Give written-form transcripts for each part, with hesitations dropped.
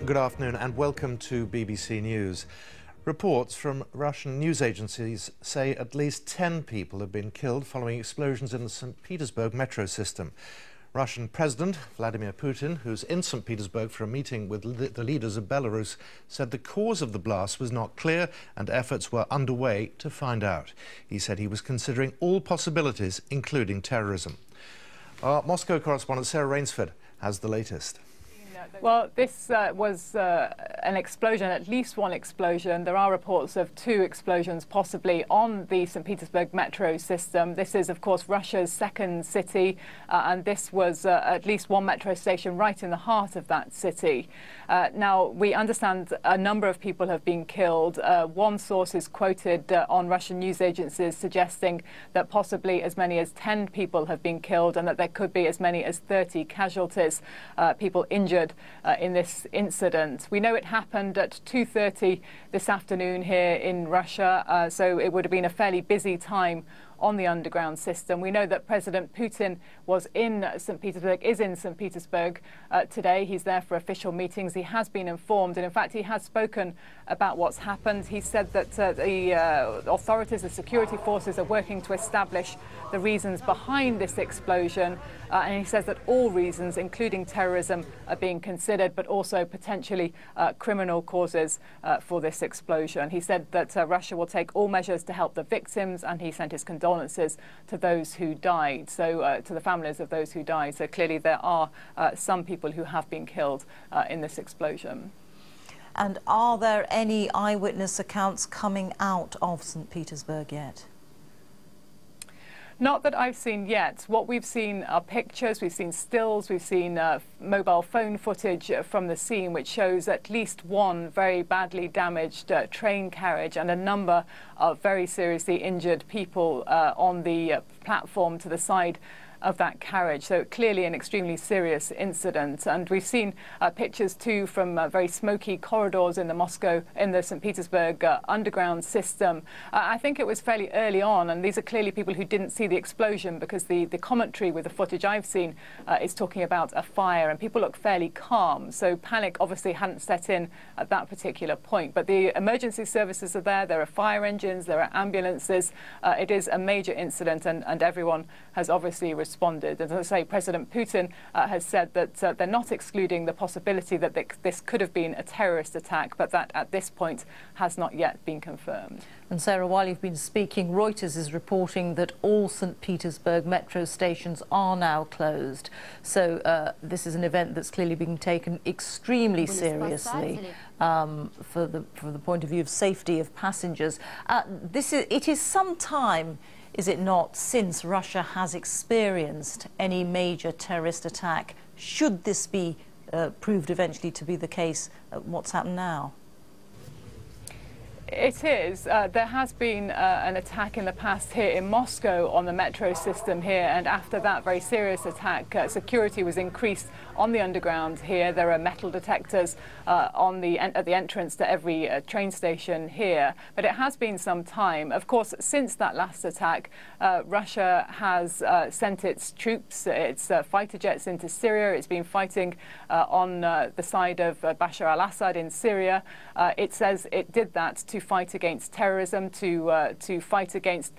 Good afternoon and welcome to BBC News. Reports from Russian news agencies say at least 10 people have been killed following explosions in the St Petersburg Metro system. Russian President Vladimir Putin, who's in St Petersburg for a meeting with the leaders of Belarus, said the cause of the blast was not clear and efforts were underway to find out. He said he was considering all possibilities, including terrorism. Our Moscow correspondent Sarah Rainsford has the latest. Well, this was an explosion, at least one explosion. There are reports of 2 explosions possibly on the St Petersburg Metro system. This is, of course, Russia's second city, and this was at least one metro station right in the heart of that city. Now, we understand a number of people have been killed. One source is quoted on Russian news agencies suggesting that possibly as many as 10 people have been killed and that there could be as many as 30 casualties, people injured in this incident. We know it happened at 2:30 this afternoon here in Russia, so it would have been a fairly busy time on the underground system. We know that President Putin was in St Petersburg, is in St Petersburg today. He's there for official meetings. He has been informed, and in fact he has spoken about what's happened. He said that the authorities, the security forces, are working to establish the reasons behind this explosion, and he says that all reasons, including terrorism, are being considered, but also potentially criminal causes for this explosion. He said that Russia will take all measures to help the victims, and he sent his condolences to those who died, so to the families of those who died. So clearly there are some people who have been killed in this explosion. And are there any eyewitness accounts coming out of St Petersburg yet? Not that I've seen yet. What we've seen are pictures, we've seen stills, we've seen mobile phone footage from the scene, which shows at least one very badly damaged train carriage and a number of very seriously injured people on the platform to the side of that carriage. So clearly an extremely serious incident, and we've seen pictures too from very smoky corridors in the St Petersburg underground system. I think it was fairly early on, and these are clearly people who didn't see the explosion, because the commentary with the footage I've seen is talking about a fire, and people look fairly calm. So panic obviously hadn't set in at that particular point, but the emergency services are there are fire engines, there are ambulances. It is a major incident, and everyone has obviously responded. And as I say, President Putin has said that they're not excluding the possibility that this could have been a terrorist attack, but that at this point has not yet been confirmed. And Sarah, while you've been speaking, Reuters is reporting that all St Petersburg metro stations are now closed. So this is an event that's clearly being taken extremely seriously for the point of view of safety of passengers. It is some time, is it not, since Russia has experienced any major terrorist attack? Should this be proved eventually to be the case, what's happened now? It is. There has been an attack in the past here in Moscow on the metro system here, and after that very serious attack, security was increased on the underground here. There are metal detectors at the entrance to every train station here. But it has been some time. Of course, since that last attack, Russia has sent its troops, its fighter jets into Syria. It's been fighting on the side of Bashar al-Assad in Syria. It says it did that to fight against terrorism, to fight against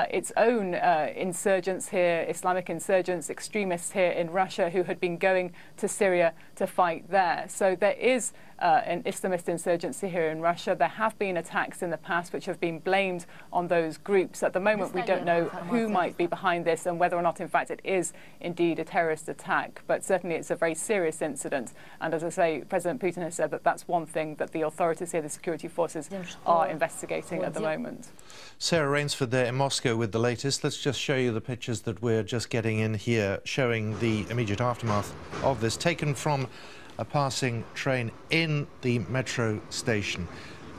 its own insurgents here, Islamic insurgents, extremists here in Russia who had been going to Syria to fight there. So there is an Islamist insurgency here in Russia. There have been attacks in the past which have been blamed on those groups. At the moment, we don't know who might be behind this and whether or not, in fact, it is indeed a terrorist attack. But certainly it's a very serious incident. And as I say, President Putin has said that that's one thing that the authorities here, the security forces, are investigating at the moment. Sarah Rainsford there in Moscow with the latest. Let's just show you the pictures that we're just getting in here, showing the immediate aftermath of this, taken from a passing train in the metro station.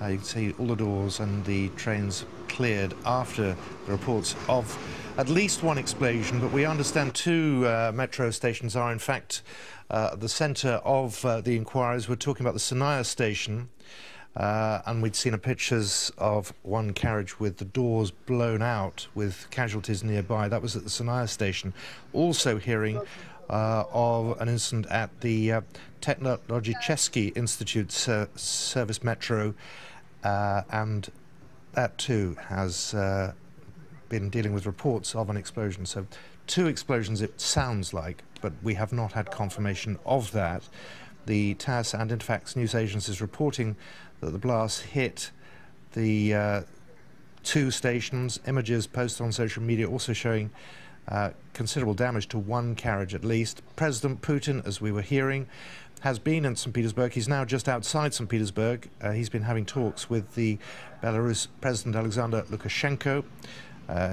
You can see all the doors and the trains cleared after the reports of at least one explosion, but we understand 2 metro stations are in fact the centre of the inquiries. We're talking about the Sinaya station, and we'd seen pictures of one carriage with the doors blown out with casualties nearby. That was at the Sinaya station. Also hearing of an incident at the Technologicheski Institute service metro, and that too has been dealing with reports of an explosion. So 2 explosions it sounds like, but we have not had confirmation of that. The TASS and Interfax news agencies reporting that the blast hit the 2 stations. Images posted on social media also showing considerable damage to 1 carriage at least. President Putin, as we were hearing, has been in St Petersburg. He's now just outside St Petersburg. He's been having talks with the Belarus President Alexander Lukashenko.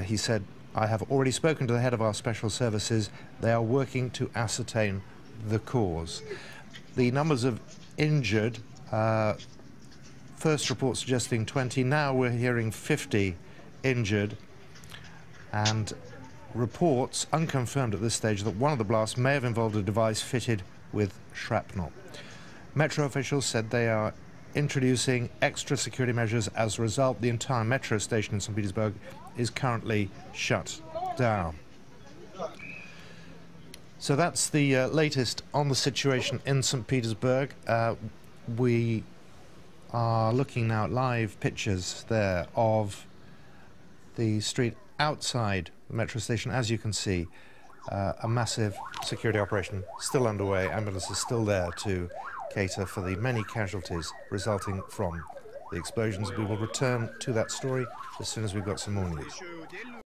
He said, "I have already spoken to the head of our special services. They are working to ascertain the cause." The numbers of injured, first report suggesting 20, now we're hearing 50 injured, and reports, unconfirmed at this stage, that one of the blasts may have involved a device fitted with shrapnel. Metro officials said they are introducing extra security measures. As a result, the entire metro station in St. Petersburg is currently shut down. So that's the latest on the situation in St. Petersburg. We are looking now at live pictures there of the street outside the metro station. As you can see, a massive security operation still underway. Ambulances still there to cater for the many casualties resulting from the explosions. We will return to that story as soon as we've got some more news.